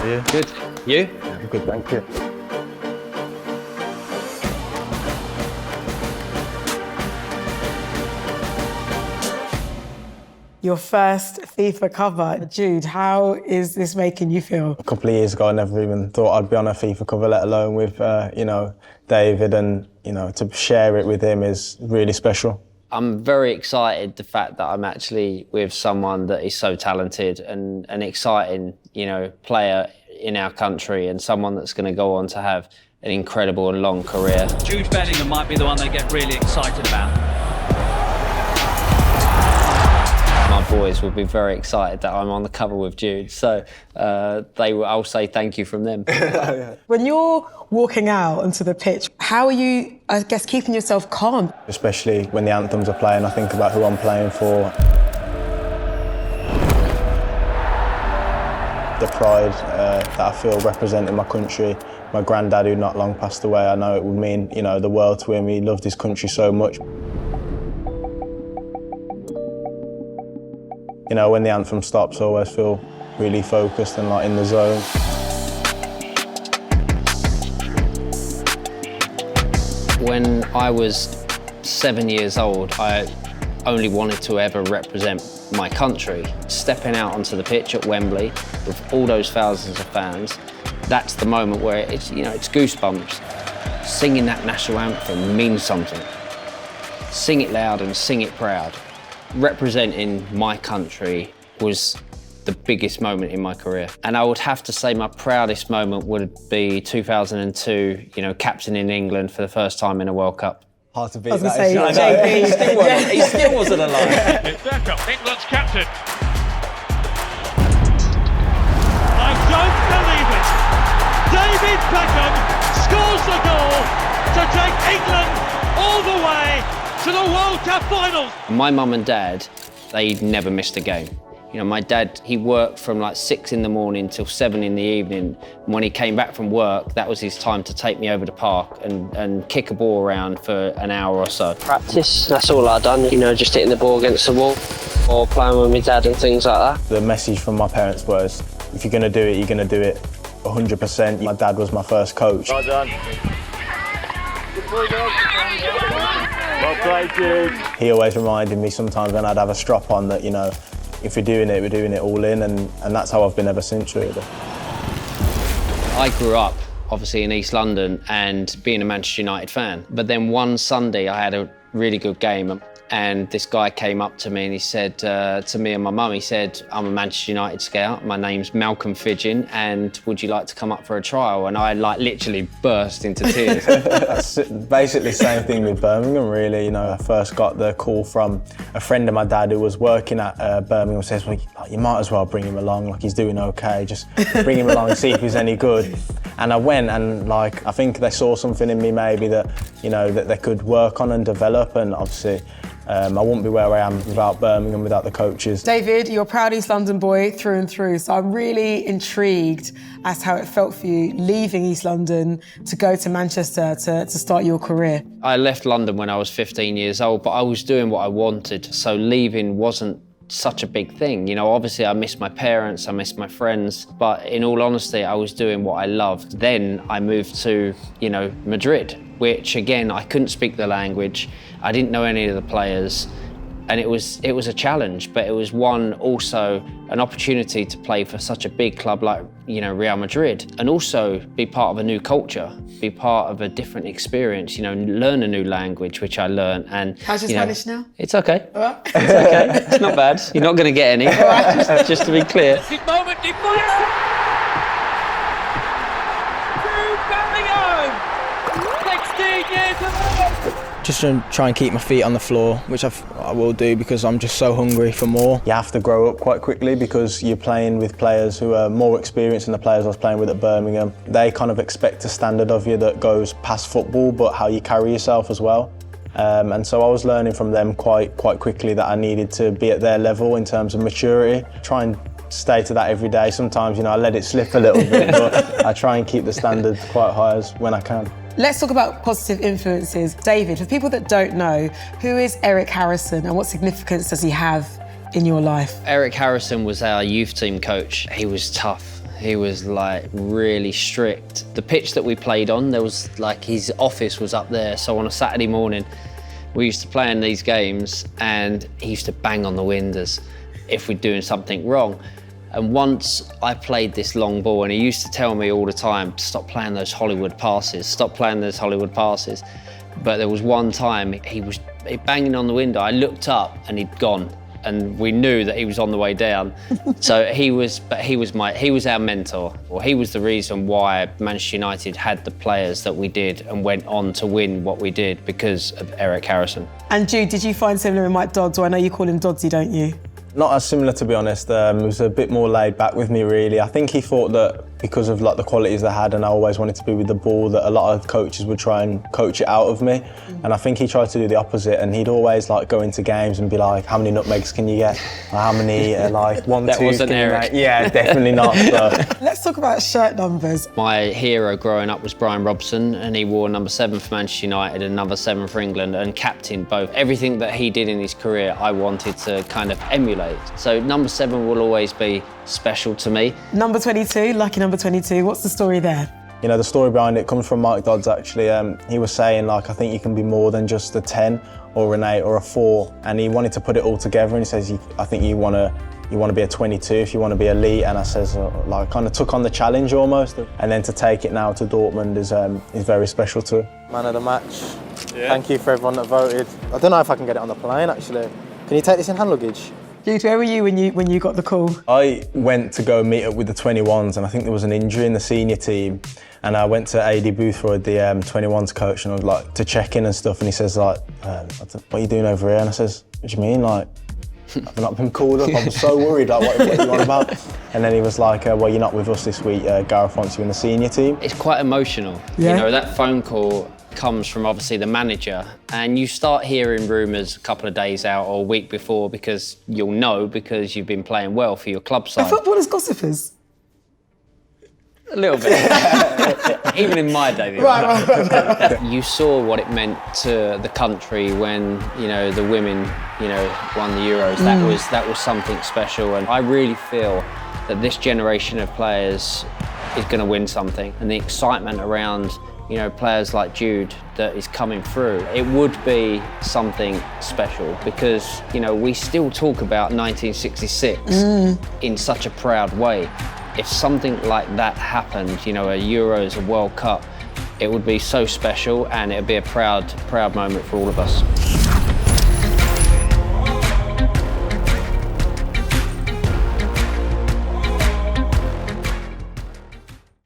are you? Good. You? Yeah, I'm good, thank you. Your first FIFA cover. Jude, how is this making you feel? A couple of years ago, I never even thought I'd be on a FIFA cover, let alone with, David, and, to share it with him is really special. I'm very excited the fact that I'm actually with someone that is so talented and an exciting, player in our country, and someone that's going to go on to have an incredible and long career. Jude Bellingham might be the one they get really excited about. My boys will be very excited that I'm on the cover with Jude, so I'll say thank you from them. When you're walking out onto the pitch, how are you, keeping yourself calm? Especially when the anthems are playing, I think about who I'm playing for. The pride that I feel representing my country. My granddad, who not long passed away, I know it would mean, the world to him. He loved his country so much. When the anthem stops, I always feel really focused and in the zone. When I was 7 years old, I only wanted to ever represent my country. Stepping out onto the pitch at Wembley with all those thousands of fans, that's the moment where it's goosebumps. Singing that national anthem means something. Sing it loud and sing it proud. Representing my country was the biggest moment in my career. And I would have to say my proudest moment would be 2002, captaining England for the first time in a World Cup. Hard to beat. I was going to say, JP. He still wasn't alive. It's Beckham, England's captain. I don't believe it. David Beckham scores the goal to take England all the way to the World Cup finals. My mum and dad, they never missed a game. My dad, he worked from 6 in the morning till 7 in the evening. And when he came back from work, that was his time to take me over the park and kick a ball around for an hour or so. Practice, that's all I've done, just hitting the ball against the wall or playing with my dad and things like that. The message from my parents was, if you're going to do it, you're going to do it 100%. My dad was my first coach. Well done. Well played, Jude. He always reminded me sometimes when I'd have a strop on that, if we're doing it all in, and that's how I've been ever since, really. I grew up, obviously, in East London and being a Manchester United fan. But then one Sunday, I had a really good game, and this guy came up to me and he said to me and my mum, he said, I'm a Manchester United scout, my name's Malcolm Fidgin, and would you like to come up for a trial? And I literally burst into tears. That's basically the same thing with Birmingham, really. I first got the call from a friend of my dad who was working at Birmingham, says, well, you might as well bring him along, he's doing okay, just bring him along and see if he's any good. And I went, and I think they saw something in me maybe that, that they could work on and develop, and obviously I wouldn't be where I am without Birmingham, without the coaches. David, you're a proud East London boy through and through, so I'm really intrigued as to how it felt for you leaving East London to go to Manchester to start your career. I left London when I was 15 years old, but I was doing what I wanted, so leaving wasn't such a big thing. Obviously I missed my parents, I missed my friends, but in all honesty, I was doing what I loved. Then I moved to, Madrid, which again, I couldn't speak the language. I didn't know any of the players, and it was a challenge, but it was also an opportunity to play for such a big club like, Real Madrid, and also be part of a new culture, be part of a different experience, learn a new language, which I learned. And how's your Spanish now? It's okay. All right. It's okay. It's not bad. You're not going to get any. Just to be clear. Big moment, deep fire! Jude Bellingham! 16 years old! Just to try and keep my feet on the floor, which I will do because I'm just so hungry for more. You have to grow up quite quickly because you're playing with players who are more experienced than the players I was playing with at Birmingham. They kind of expect a standard of you that goes past football, but how you carry yourself as well. And so I was learning from them quite quickly that I needed to be at their level in terms of maturity. Try and stay to that every day. Sometimes, I let it slip a little bit, but I try and keep the standard quite high when I can. Let's talk about positive influences. David, for people that don't know, who is Eric Harrison and what significance does he have in your life? Eric Harrison was our youth team coach. He was tough. He was like really strict. The pitch that we played on, there was like his office was up there. So on a Saturday morning, we used to play in these games and he used to bang on the windows if we're doing something wrong. And once I played this long ball and he used to tell me all the time, stop playing those Hollywood passes, stop playing those Hollywood passes. But there was one time he was banging on the window. I looked up and he'd gone and we knew that he was on the way down. So he was our mentor. Well, he was the reason why Manchester United had the players that we did and went on to win what we did because of Eric Harrison. And Jude, did you find similar in Mike Dodds? Or I know you call him Doddsy, don't you? Not as similar, to be honest. He was a bit more laid back with me, really. I think he thought that because of like the qualities they had and I always wanted to be with the ball, that a lot of coaches would try and coach it out of me. And I think he tried to do the opposite, and he'd always like go into games and be like, how many nutmegs can you get? Or how many, like 1, That 2 wasn't can you Eric. make? Yeah, definitely not. So. Let's talk about shirt numbers. My hero growing up was Brian Robson, and he wore number 7 for Manchester United and number 7 for England and captained both. Everything that he did in his career, I wanted to kind of emulate. So number 7 will always be special to me. Number 22, lucky number 22, what's the story there? You know, the story behind it comes from Mike Dodds, actually. He was saying, like, I think you can be more than just a 10 or an 8 or a 4. And he wanted to put it all together, and he says, I think you want to be a 22 if you want to be elite. And I says, like, kind of took on the challenge almost. And then to take it now to Dortmund is very special too. Man of the match. Yeah. Thank you for everyone that voted. I don't know if I can get it on the plane, actually. Can you take this in hand luggage? Jude, where were you when you got the call? I went to go meet up with the 21s, and I think there was an injury in the senior team. And I went to AD Boothroyd, the 21s coach, and I was like, to check in and stuff. And he says, like, what are you doing over here? And I says, what do you mean? Like, I've not been called up. I was so worried, like, what are you on about? And then he was like, well, you're not with us this week. Gareth wants you in the senior team. It's quite emotional. Yeah. You know, that phone call comes from obviously the manager, and you start hearing rumours a couple of days out or a week before because you'll know because you've been playing well for your club side. Are footballers gossipers? A little bit. Even in my day. Right. You saw what it meant to the country when, you know, the women, you know, won the Euros. That was something special, and I really feel that this generation of players is going to win something, and the excitement around, you know, players like Jude that is coming through, it would be something special because, you know, we still talk about 1966 in such a proud way. If something like that happened, you know, a Euros, a World Cup, it would be so special, and it would be a proud moment for all of us.